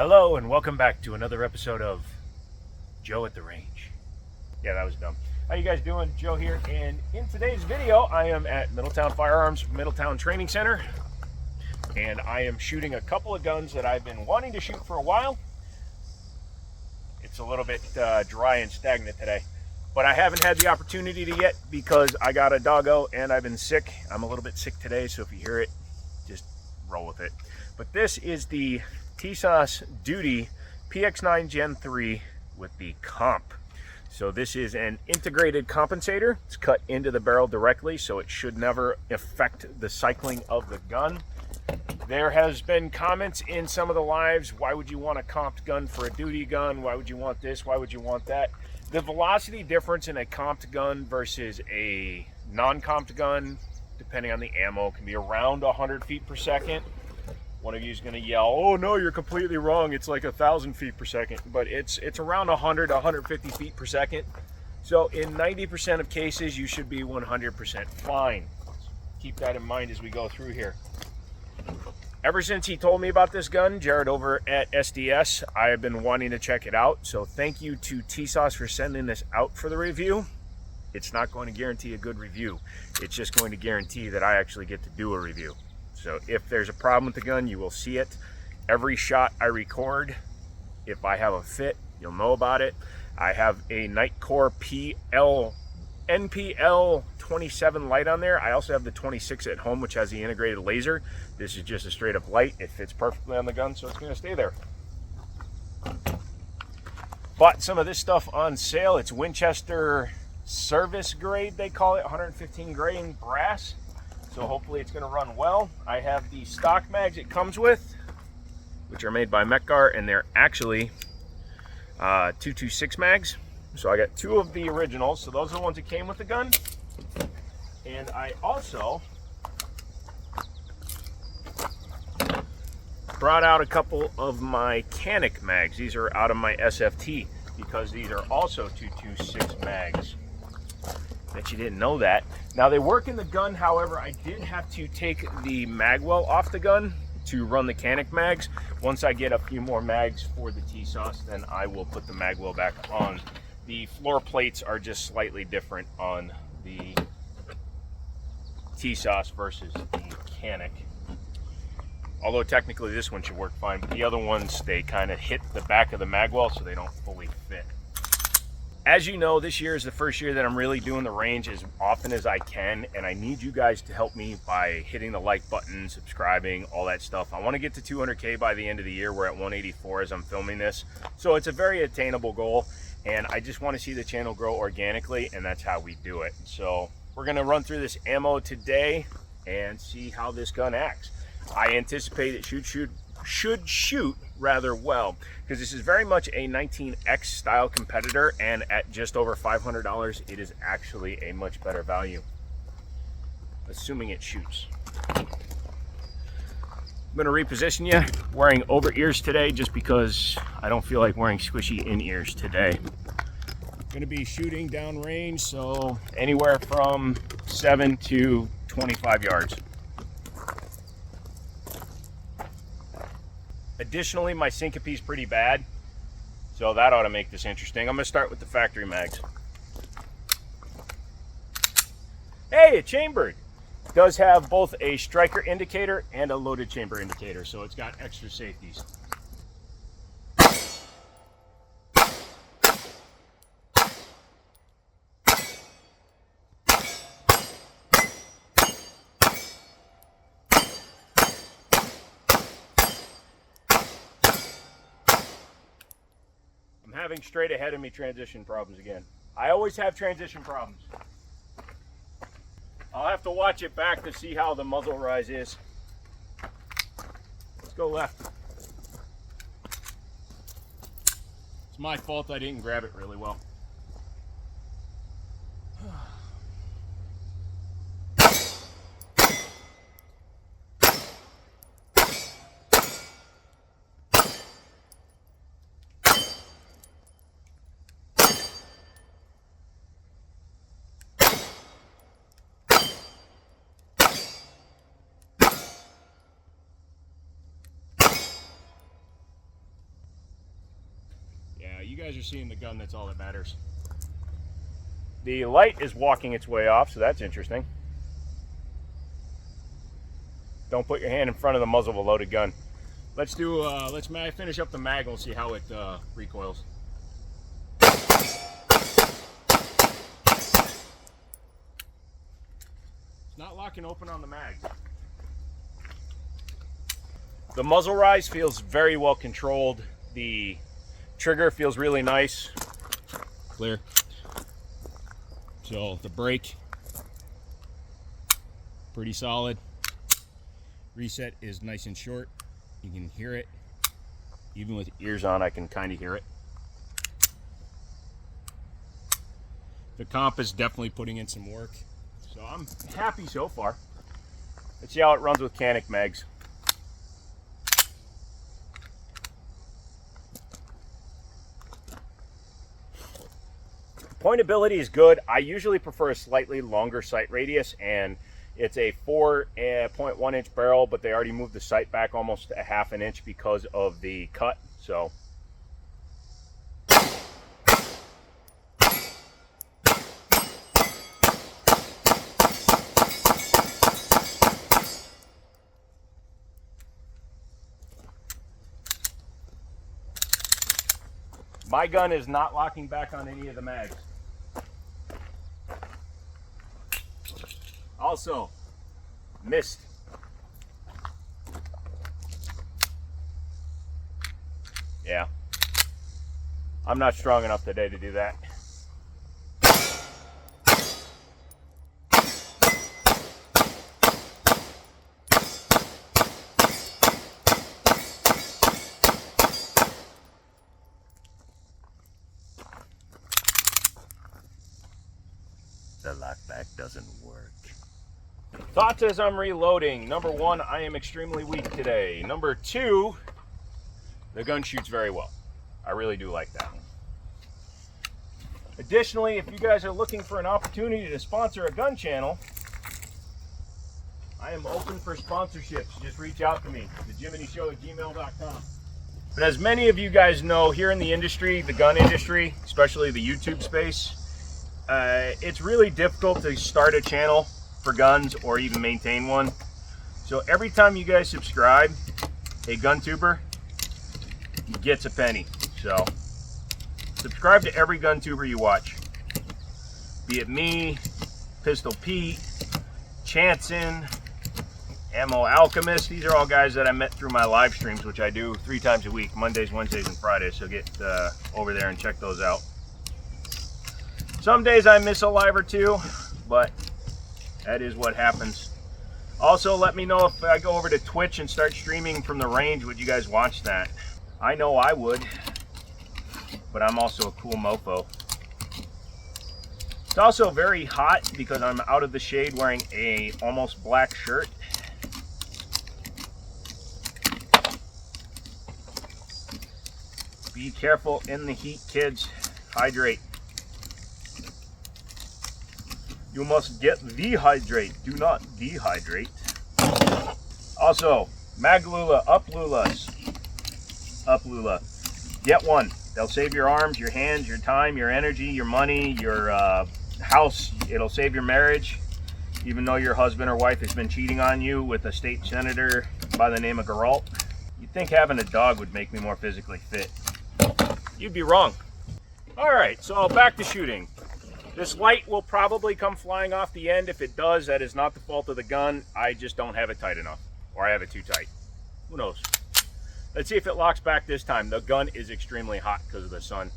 Hello and welcome back to another episode of Joe at the Range. Yeah, that was dumb. How you guys doing? Joe here, and in today's video I am at Middletown Firearms, Middletown Training Center, and I am shooting a couple of guns that I've been wanting to shoot for a while. It's a little bit dry and stagnant today, but I haven't had the opportunity to yet because I got a doggo and I've been sick. I'm a little bit sick today, so if you hear it, just roll with it. But this is the Tisas Duty PX9 Gen 3 with the comp. So this is an integrated compensator. It's cut into the barrel directly, so it should never affect the cycling of the gun. There has been comments in some of the lives, why would you want a comped gun for a duty gun? Why would you want this? Why would you want that? The velocity difference in a comped gun versus a non-comped gun, depending on the ammo, can be around 100 feet per second. One of you is going to yell, oh no, you're completely wrong, it's like 1,000 feet per second, but it's around 100 to 150 feet per second. So in 90% of cases, you should be 100% fine. Keep that in mind as we go through here. Ever since he told me about this gun, Jared over at SDS, I have been wanting to check it out. So thank you to Tisas for sending this out for the review. It's not going to guarantee a good review. It's just going to guarantee that I actually get to do a review. So if there's a problem with the gun, you will see it. Every shot I record, if I have a fit, you'll know about it. I have a Nightcore NPL 27 light on there. I also have the 26 at home, which has the integrated laser. This is just a straight up light. It fits perfectly on the gun, so it's going to stay there. Bought some of this stuff on sale. It's Winchester service grade, they call it, 115 grain brass. So hopefully it's going to run well. I have the stock mags it comes with, which are made by Metgar, and they're actually 226 mags. So I got two of the originals. So those are the ones that came with the gun. And I also brought out a couple of my Canic mags. These are out of my SFT because these are also 226 mags. Bet you didn't know that. Now they work in the gun, however, I did have to take the magwell off the gun to run the Canic mags. Once I get a few more mags for the Tisas, then I will put the magwell back on. The floor plates are just slightly different on the Tisas versus the Canic. Although technically this one should work fine, but the other ones, they kind of hit the back of the magwell so they don't fully fit. As you know, this year is the first year that I'm really doing the range as often as I can, and I need you guys to help me by hitting the like button, subscribing, all that stuff. I want to get to 200K by the end of the year. We're at 184 as I'm filming this, so it's a very attainable goal, and I just want to see the channel grow organically, and that's how we do it. So we're going to run through this ammo today and see how this gun acts. I anticipate it should shoot rather well, because this is very much a 19X style competitor, and at just over $500 it is actually a much better value, assuming it shoots. I'm going to reposition you. Wearing over ears today just because I don't feel like wearing squishy in ears today. Going to be shooting down range, so anywhere from 7 to 25 yards. Additionally, my syncope is pretty bad, so that ought to make this interesting. I'm going to start with the factory mags. Hey, a chambered. It does have both a striker indicator and a loaded chamber indicator, so it's got extra safeties. Having straight ahead of me transition problems again. I always have transition problems. I'll have to watch it back to see how the muzzle rise is. Let's go left. It's my fault I didn't grab it really well. you guys are seeing the gun, that's all that matters. The light is walking its way off, so that's interesting. Don't put your hand in front of the muzzle of a loaded gun. Let's finish up the mag and we'll see how it recoils. It's not locking open on the mag. The muzzle rise feels very well controlled. The trigger feels really nice. Clear. So the brake, pretty solid. Reset is nice and short. You can hear it. Even with ears on, I can kind of hear it. The comp is definitely putting in some work. So I'm happy so far. Let's see how it runs with Canic mags. Pointability is good. I usually prefer a slightly longer sight radius, and it's a 4.1 inch barrel, but they already moved the sight back almost a half an inch because of the cut. So my gun is not locking back on any of the mags. Also, missed. Yeah. I'm not strong enough today to do that. The lockback doesn't work. Thoughts as I'm reloading. Number one, I am extremely weak today. Number two, the gun shoots very well. I really do like that one. Additionally, if you guys are looking for an opportunity to sponsor a gun channel, I am open for sponsorships. Just reach out to me, thejiminnyshow@gmail.com. But as many of you guys know, here in the industry, the gun industry, especially the YouTube space, it's really difficult to start a channel for guns or even maintain one. So every time you guys subscribe, a gun tuber gets a penny. So subscribe to every gun tuber you watch, be it me, Pistol Pete, Chanson, Ammo Alchemist. These are all guys that I met through my live streams, which I do 3 times a week, Mondays, Wednesdays, and Fridays. So get over there and check those out. Some days I miss a live or two, but that is what happens. Also, let me know if I go over to Twitch and start streaming from the range, would you guys watch that? I know I would, but I'm also a cool mofo. It's also very hot because I'm out of the shade wearing a almost black shirt. Be careful in the heat, kids. Hydrate. You must get dehydrate. Do not dehydrate. Also, Maglula, Uplulas. Uplula. Get one. They'll save your arms, your hands, your time, your energy, your money, your house. It'll save your marriage. Even though your husband or wife has been cheating on you with a state senator by the name of Geralt. You'd think having a dog would make me more physically fit. You'd be wrong. Alright, so back to shooting. This light will probably come flying off the end. If it does, that is not the fault of the gun. I just don't have it tight enough. Or I have it too tight. Who knows? Let's see if it locks back this time. The gun is extremely hot because of the sun.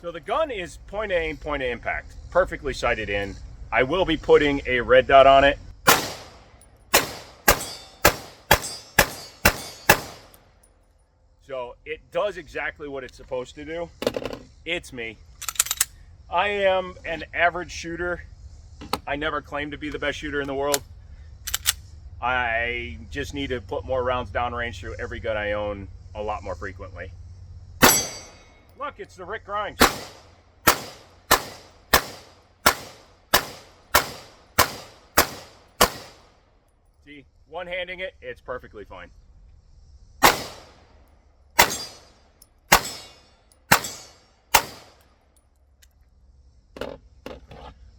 So the gun is point to aim, point to impact. Perfectly sighted in. I will be putting a red dot on it. So it does exactly what it's supposed to do. It's me. I am an average shooter. I never claimed to be the best shooter in the world. I just need to put more rounds downrange through every gun I own a lot more frequently. Look, it's the Rick Grimes. See, one-handing it, it's perfectly fine.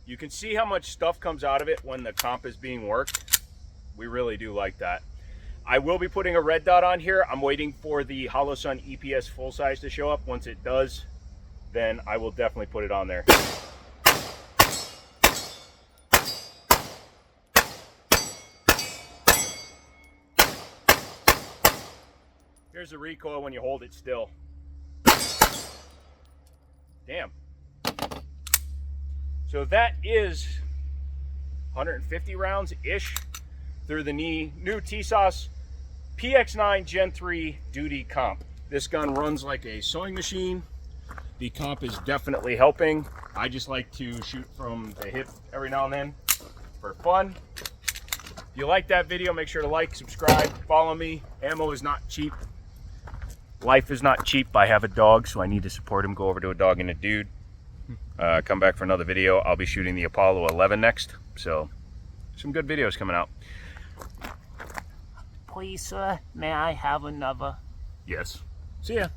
You can see how much stuff comes out of it when the comp is being worked. We really do like that. I will be putting a red dot on here. I'm waiting for the HoloSun EPS full size to show up. Once it does, then I will definitely put it on there. Here's the recoil when you hold it still. Damn. So that is 150 rounds-ish through the new Tisas PX9 Gen 3 duty comp. This gun runs like a sewing machine. The comp is definitely helping. I just like to shoot from the hip every now and then for fun. If you like that video, make sure to like, subscribe, follow me. Ammo is not cheap. Life is not cheap. I have a dog, so I need to support him. Go over to a dog and a dude. Come back for another video. I'll be shooting the Apollo 11 next, so some good videos coming out. Please, sir, may I have another? Yes. See ya.